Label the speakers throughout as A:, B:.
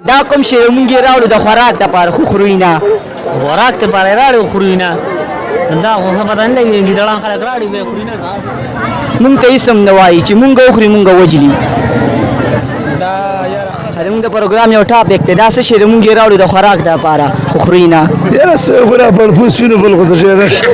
A: دا کوم شی مونږ یې راوړو د خوراک دپاره خو خورو یې نه.
B: خوراک دپاره یې راوړو خورو یې نه. دا خو څه پته نه لګېږي ګیدړان خلک راوړي بیا خوري نه.
A: مونږ ته هېڅ هم نه وایي چې مونږ وخوري مونږ وجلي. زمونږ د پروګرام یو ټاپک دی دا څه شی دی مونږ یې راوړو د خوراک دپاره خو خورو یې نه.
C: یاره څه خو را پړپوس شو نو بل خو څه شی نشته.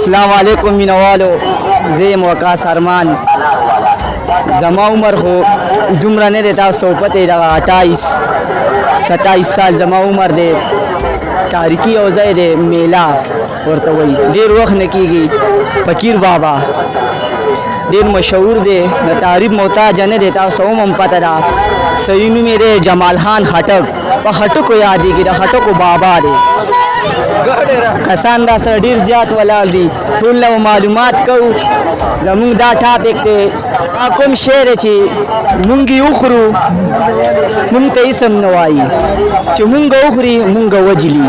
A: السلام علیکم مینوالو، زه یم وقاص ارمان. زما عمر خو دومره نه دی، تاسو ته پته دغه 28-27 سال زما عمر دی. تاریخي یو ځای دی میلا ورته وایي، ډېر وخت نه کېږي. فقیر بابا ډېر مشهور دی، د تعریف محتاج نه دی، تاسو ته هم پته ده. صحیح نوم یې دی جمال خان خټک، په خټکو یادېږي، د خټکو بابا دی. کسان دا سره ډېر زیات ولاړ دي، ټول له معلومات کوو. زمونږ دا ټاپک دی، دا کوم شی دی چې مونږ یې وخورو مونږ ته هېڅ هم نه وایي، چې مونږ وخوري مونږ وجلي.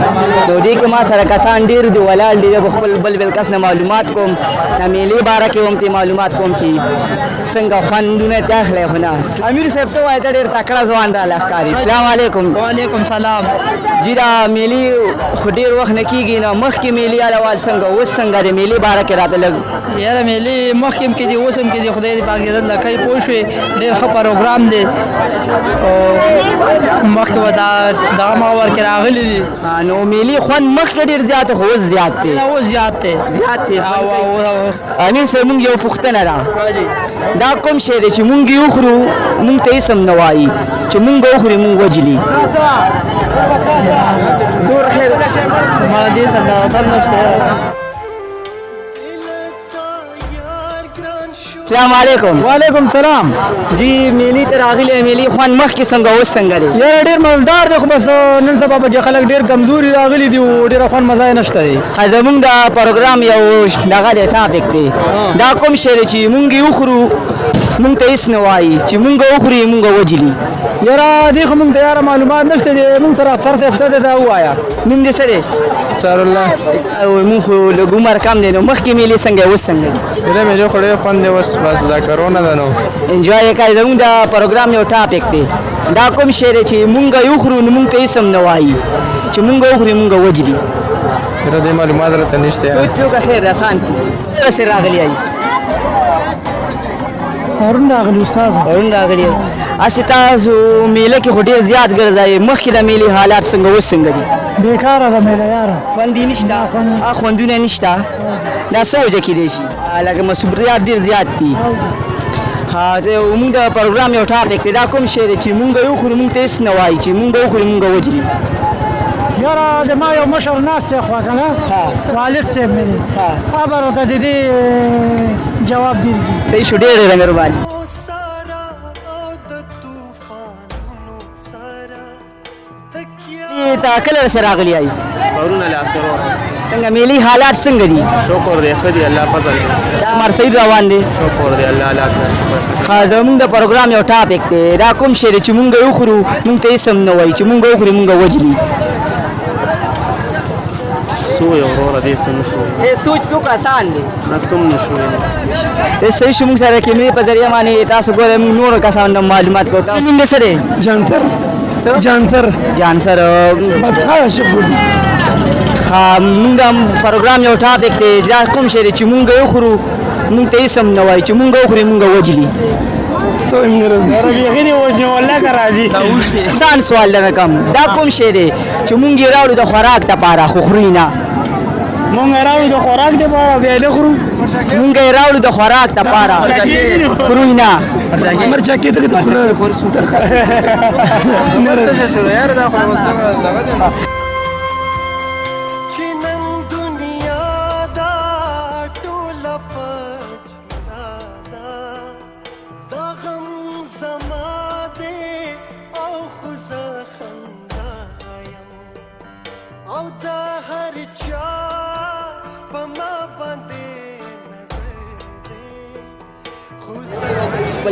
A: نو دې کې ما سره کسان ډېر دي ولاړ دي. زه به خپل بل کس نه معلومات کوم، د میلې باره کې هم ترې معلومات کوم چې څنګه خوندونه ترې اخلی. خو نه امیر صاحب ته وایي ته ډېر تکړه ځوان راله ښکاري. السلام علیکم.
B: وعلیکم سلام.
A: جی دا میلې خو ډېر وخت نه کېږي، نو مخکې میلې اړوال څنګه اوس څنګه د میلې باره کې راته لږ.
B: یاره میلې مخکې هم کېدي اوس هم کېدي، خدای دې پاک جنت لکۍ پوه شوې. ډېر ښه پروګرام دی او مخکې به دغه مغور کې راغلي دي.
A: نو میلې خوند مخکې ډېر زیات خو اوس زیات دی.
B: اوس زیات دی.
A: امیر صاحب مونږ یو پوښتنه ده، دا کوم شی دی چې مونږ یې وخورو مونږ ته هېڅ هم نه وایي، چې مونږ وخوري مونږ وجلي؟ سور خیر
B: ما دې سره نشته.
A: السلام علیکم.
C: وعلیکم سلام.
A: جی میلې ته راغلی، میلې خوند مخکې څنګه اوس څنګه دی؟
C: یاره ډېر مزدار دی، خو بس نن سبا پکې خلک ډېر کمزوري راغلي دي او ډېره خوند مزه یې نشته دی.
A: زمونږ د پروګرام یو دغه دی ټاپک دی، دا کوم شی دی چې مونږ یې وخورو مونږ ته هېڅ نه وایي، چې مونږ وخوري مونږ وجلي؟
C: یاره دې خو مونږ ته یاره معلومات نشته دی. مونږ سره افسر صاحب شته دی، دا ووایه.
A: نوم دې څه دی؟
C: سرالله.
A: مونږ خو لږ عمر کم دی، نو مخکې میلې څنګه اوس څنګه دي؟
C: ډېرې میلې خو ډېر خوند دی، اوس بس دا کرونا ده نو
A: انجوای یې کوي. زمونږ د پروګرام یو ټاپک دی، دا کوم شی دی چې مونږ یې وخورو نو مونږ ته هېڅ هم نه وایي، چې مونږ وخوري مونږ وجلي؟
C: یاره دې معلومات راته نشته.
A: سوچ پیو که خیر آسان سي. څه راغلی یې؟
C: هارون راغلی استاد.
A: هارون راغلی. هسې تاسو میله کې خو ډېر زیات ګرځئ، مخکې د میلې حالات څنګه اوس څنګه دي؟
C: بېکاره ده میله یاره،
A: خوند یې نشته، خوندونه نشته. دا څه وجه کېدی شي؟ لکه مصروفیات ډېر زیات دي. مونږ د پروګرام یو ټاپک دی، دا کوم شی دی چې مونږ یې وخورو مونږ ته هېڅ نه وایي، چې مونږ وخوري مونږ وجلي؟
C: یاره د ما یو مشر ناست دی خوا که نه، والد صاحب مې دی، هغه به راته د دې جواب درکړي.
A: صحیح شو، ډېره مهرباني. ته کله راسه راغلی یې؟
D: پرون له اسرو.
A: څنګه میلې حالات څنګه دي؟
D: شکر دی، ښه دی، الله فضل دی.
A: دا عمر صحیح روان دی؟
D: شکر دی، الله ته شکر.
A: زمونږ د پروګرام یو ټاپک دی، دا کوم شی دی چې مونږ یې وخورو مونږ ته هېڅ هم نه وایي، چې مونږ وخوري مونږ وجلي؟
D: سو یو وروره دې څه نه شو.
A: سوچ پیو که آسان دی؟
D: نه سم نه شو.
A: صحیح شو. مونږ سره کیمرې په ذریعه باندې تاسو ګورئ، مونږ نورو کسانو ته معلومات کوو. تاسو نوم دې څه دی؟
C: جانسر.
A: جانسر.
C: بس خلاص شکر.
A: مونږ د پروګرام یو ټاپک دی، دا کوم شی دی چې مونږ یې وخورو مونږ ته هېڅ هم نه وایي، چې مونږ وخوري مونږ وجلي؟ آسان سوال دی نه کم. دا کوم شی دی چې مونږ یې راوړو د خوراک دپاره خو خورو یې نه؟
C: مونږ راوړو د خوراک دپاره بیا نه خورو.
A: مونږ یې راوړو د خوراک دپاره خورو یې نه.
C: مرچکې ته
E: زما دې او
A: خپل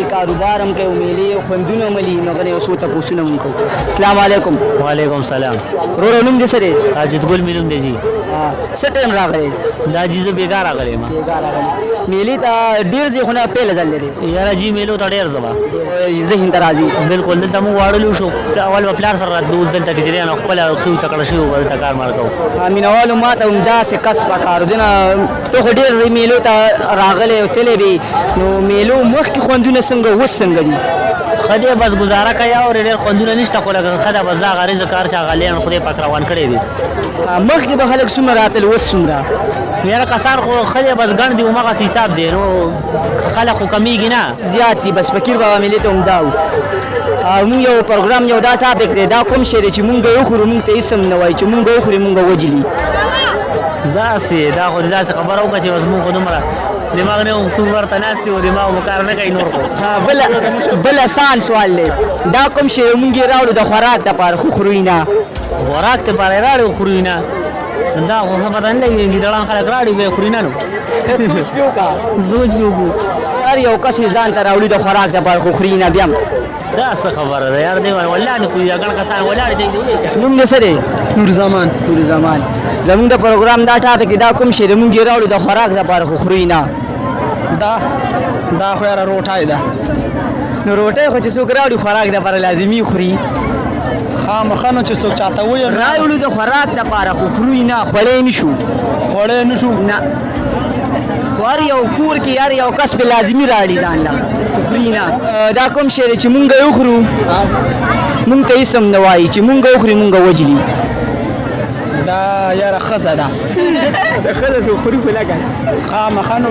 A: کاروبار هم کوي میلې او خوندونه ملي نو غنې اوس ورته پوښتنه مونږ کوو. السلام علیکم.
E: وعلیکم سلام.
A: ورور نوم دې څه دی؟
E: ساجد ګل مې نوم دی جی.
A: څه ټایم راغلی؟
E: دا جی زه بېګا راغلی یم.
A: بېګا راغلی. میلې ته ډېر ځایونه پیل ځل دی.
E: یاره جی میلو ته ډېر ځه
A: ذهن ته راځي.
E: بالکل دلته موږ واړلو شو اول به پلار سره راتلو اوس دلته کې جریان خپله ښه تکړه شوي وو دلته کار مار کوو.
A: مینوالو ما ته همداسې کس پکار دی نه ته خو ډېر میلو ته راغلی او تللی دی نو میلو مخکې خوندونه څنګه اوس څنګه دي؟
E: ښه دی بس ګزاره کوي او ډېر خوندونه نشته خو لکه ښه ده بس دا غریزه کار چې هغه لیان خدای پاک روان کړی دی.
A: مخکې به خلک څومره راتل اوس څومره؟
E: یاره کسان خو ښه دی بس ګڼ دي همغسې حساب دی نو خلک خو کمیږي نه
A: زیات دي. بس فقیر بابا میلې ته همدا و. مونږ یو پروګرام یو دا ټاپک دی دا کوم شی دی چې مونږ یې وخورو مونږ ته هېڅ هم نه وایي چې مونږ یې وخورې مونږ وجلي.
E: داسې دا خو داسې خبره وکړه چې بس مونږ خو دومره دماغ نه څوک ورته ناست دي او دماغ مو کار نه کوي نور خو.
A: بل اسان سوال دی دا کوم شی مونږ یې راوړو د خوراک دپاره خو خورو یې نه.
E: خوراک دپاره یې راوړو خورو یې نه دا خو ښه پته نه لګي ګیدړان خلک راوړي بیا یې خوري نه نو
A: سوچ پې وکړه.
E: سوچ پې وکړو
A: هر یو کس یې ځان ته راوړي د خوراک دپاره خو خوري نه بیا هم
E: دا څه خبره ده یار دی والله نه پوهېږي ګڼ کسان ولاړ دي.
A: نوم دې څه دی؟
C: نور زمان.
A: نور زمان. زمونږ د پروګرام دا ټاپک دی دا کوم شی دی مونږ یې راوړو د خوراک دپاره خو خورو یې نه.
C: دا خو یاره روټای ده.
A: نو روټۍ خو چې څوک راوړي خوراک دپاره لازمي خوري.
C: خامخا نو چې څوک چاته ووایي
A: راوړو د خوراک دپاره خو خورو یې نه خوړی نه شو.
C: خوړی نه شو
A: نه خو هر یو کور کې هر یو کس پې لازمي راوړي ځان له خو خوري نه. دا کوم شی دی چې مونږ یې وخورو مونږ ته هېڅ هم نه وایي چې مونږ یې وخوري مونږ وجلي.
C: دا یاره ښځه ده.
A: د ښځه څه خوري خو لږه
C: خامخا نو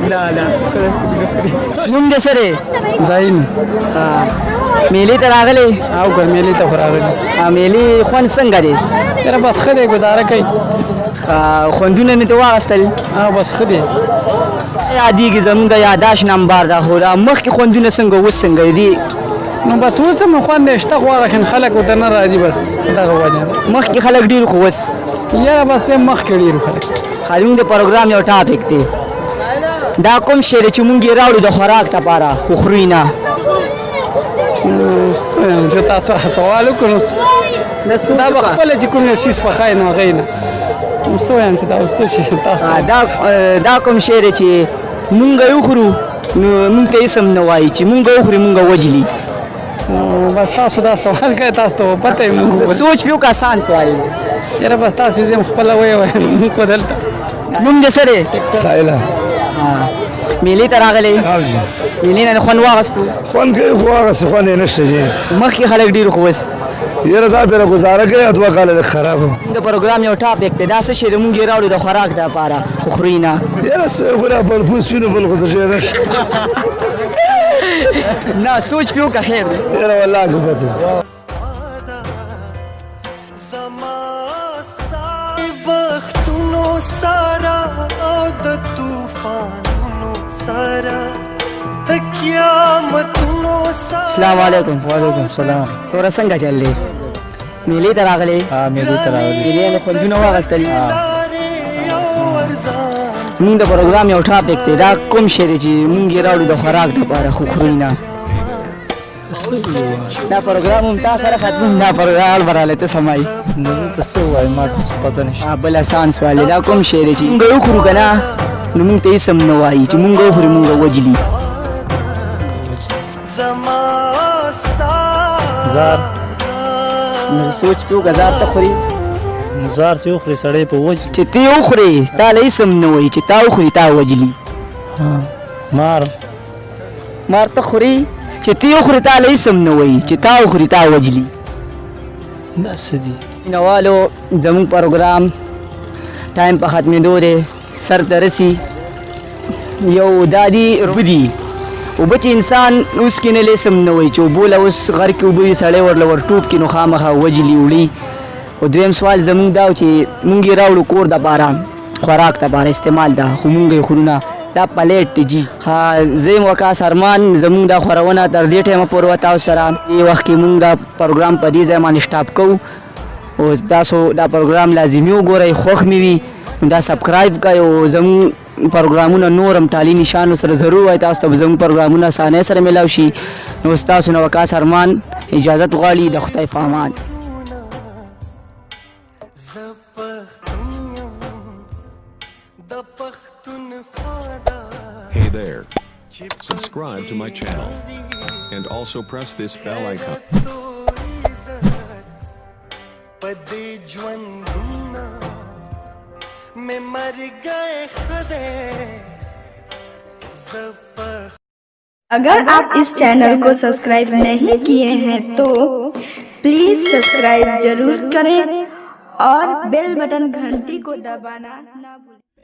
A: نه نه ښځه څوک نه خوري. نوم دې څه دی؟
C: زاین.
A: میلې ته راغلی؟
C: او که میلې ته خو راغلي.
A: میلې خوند څنګه دی؟
C: یاره بس ښه دی ګزاره کوي.
A: خوندونه مې ته واخیستل؟
C: او بس ښه دی.
A: یادېږي زمونږ د یاداشت نمبر ده خو دا مخکې خوندونه څنګه اوس څنګه دي؟
C: نو بس اوس هم خوند دی شته خو هغه خین خلک ورته نه راځي بس دغه وجه ده.
A: مخکې خلک ډېر خو اوس
C: یاره بس مخکې ډېرو خلک.
A: زمونږ د پروګرام یو ټاپک دی دا کوم شی دی چې مونږ یې راوړو د خوراک دپاره خو خورو یې نه.
C: چې تاسو سوال وکړو دا به خپله چې کوم یو شیز پخایي نو هغه یې نه څه وایم چې دا اوس څه شي تاسو
A: دا کوم شی دی چې مونږ یې وخورو نو مونږ ته هېڅ هم نه وایي چې مونږ یې وخورې مونږ وجلي.
C: بس تاسو دا سوال کوئ تاسو ته پته یې مونږ
A: سوچ پې وکړه آسان سوال دی.
C: یاره بس تاسو یې خپله ویې مونږ خو دلته.
A: نوم دې څه دی؟
C: سایله.
A: میلې ته راغلی؟ میلې نه خوند واخیستو؟
F: خوند کوي خو هغسې خوند یې نشته جی.
A: مخکې خلک ډېر خو اوس
F: یاره دا پېره ګزاره کوي 2 کاله لږ خراب و.
A: د پروګرام یو ټاپک دی دا څه شی دی مونږ یې راوړو د خوراک دپاره خو خورو یې نه.
F: یاره څه خو بل پوس وینو بل خو څه شی نشته.
A: نه سوچ پې وکړه خیر دی.
F: یاره والله که پته
G: وختونو سارا او د طوفانونو سارا د قیامتونو سارا.
A: السلام علیکم.
C: وعلیکم سلام.
A: توره څنګه چل دی؟ میلې ته راغلی؟
C: میلې ته راغلي.
A: میلې نه خوندونه واخیستل؟ مونږ د پروګرام یو ټاپک دی دا کوم شی دی چې مونږ یې راوړو د خوراک دپاره خو خورو یې نه. دا پروګرام هم تا سره ختم دا پروګرام براله ته سمایي.
C: نو زه ته څه ووایم ما ته پته نشته.
A: بل اسان سوال دی دا کوم شی دی چې مونږ یې وخورو که نه نو مونږ ته هېڅ هم نه وایي چې مونږ یې وخورو مونږ وجلي.
C: زار.
A: نو سوچ پې وکړه زار ته خوري؟
C: زار چې وخوري سړی په وجه.
A: چې ته یې وخورې تا له هېڅ هم نه وایي چې تا وخوري تا وجلي.
C: مار.
A: مار ته خوري چې ته یې وخورې تا له هېڅ هم نه وایي چې تا وخوري تا وجلي.
C: داسې دي.
A: مینوالو زموږ پروګرام ټایم په ختمېدو دی سر ته رسي. یو دا دي اوبه دي اوبه چې انسان اوس کې نه هېڅ هم نه وایي چې اوبو له اوس غر کې اوبه وي سړی ورله ورټوپ کړي نو خامخا وجلي وړي. او دویم سوال زمونږ دا و چې مونږ یې راوړو کور دپاره خوراک دپاره استعمال ده خو مونږ یې خورو نه دا پلیټ جی ها زه وقاص ارمان زمونږ دا خورونه تر دې ټیمه پورې وه تاسو سره دې وخت کې مونږ دا پروګرام په دې ځای باندې سټاپ کوو او تاسو دا پروګرام لازمي وګورئ خوښ مې وي دا سبسکرایب کړئ او زمونږ پروګرامونه نور هم ټالي نشانو سره ضرور وای تاسو ته زموږ پروګرامونه اسانۍ سره میلاو شي نو ستاسو نه وقاص ارمان اجازت غواړي د خدای په امان
H: Hey there. Subscribe to my channel. And also press this bell icon.
I: अगर आप इस चैनल को सब्सक्राइब नहीं किए हैं तो प्लीज सब्सक्राइब जरूर करें और बेल बटन घंटी को दबाना ना भूलें।